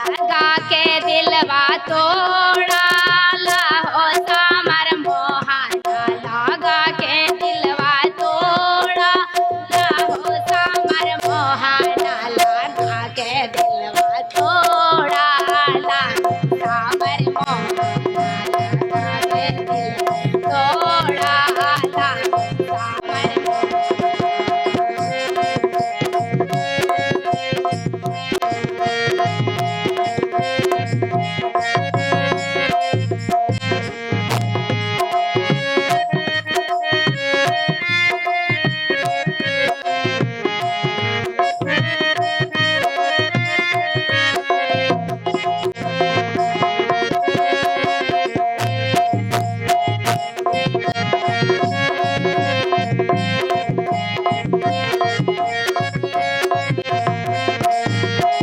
लगा के दिलवा तोड़ा लाहो सामर मोहाना लगा के दिलवा तोड़ा लाहो सामर मोहाना लगा के दिलवा तोड़ा ला सामर मोहाना लगा के दिल तोड़ा ला सामर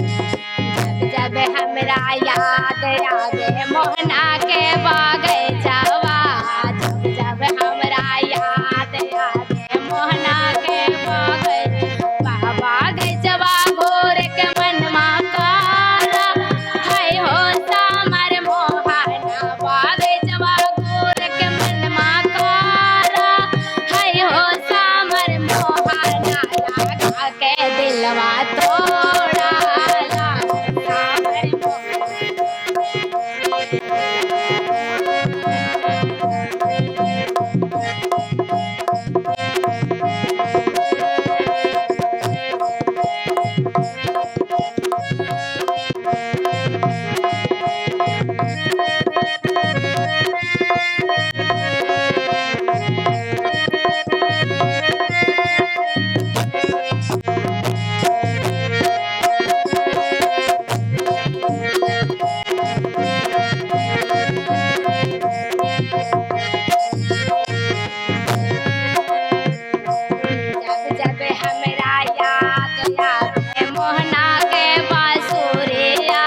जब हमरा याद आवे मोहना के बगैचवा जब हमरा याद आवे मोहना के बगैचवा गोर के मनमा काला है हो सामर मोहना बगैचवा गोर के मनमा काला है हो सामर मोहना लगा के दिलवा तोड़ा ला सामर जब हमरा याद आवे मोहना के बांसुरिया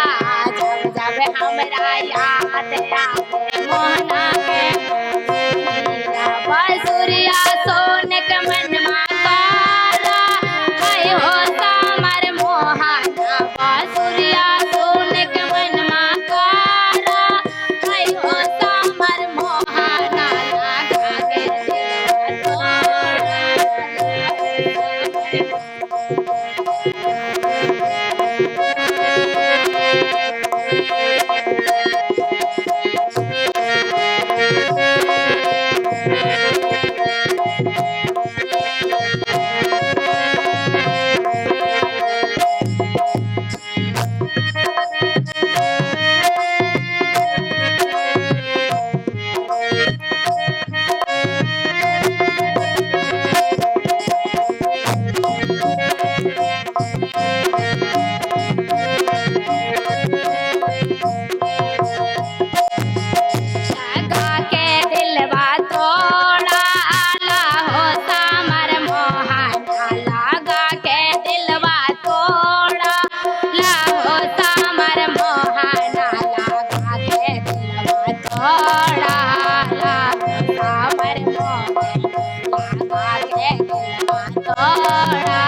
जब हमरा याद आवे मोहना के बांसुरिया सोन के मनमा काला है हो सामर मोहना बांसुरिया सोन के मनमा काला है हो सामर मोहना लगा के दिलवा तोड़ा लगा के दिलवा तोड़ा लाहो सामर मोहाना लगा के दिलवा तोड़ा लाहो सामर मोहाना लगा के दिलवा तोड़ा लाहो सामर मोहाना लगा के दिलवा तोड़ा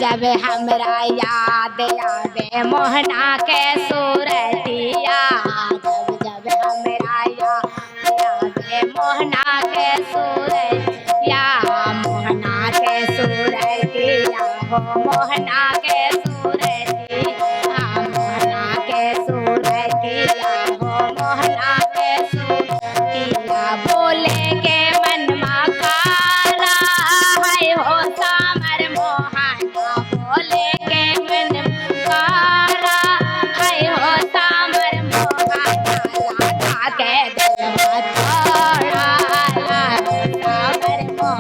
जब हमरा याद आवे मोहना के सूरतिया जब हमरा याद आवे मोहना के सूरतिया मोहना के सूरतिया हो मोहना के सूरतिया मोहना के सूरतिया हो मोहना के सूरतिया बोले के मनमा काला है हो सामर मोहना बोले के मन काला है हो सामर मोहना लगा के दिलवा तोड़ा सामर मोहना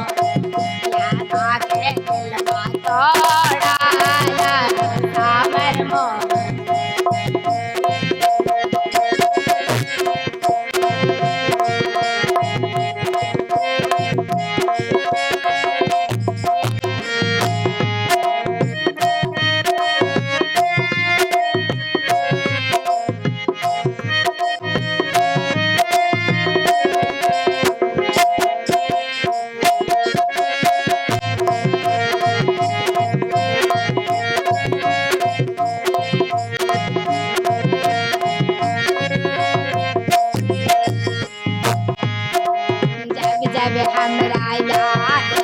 हमरा याद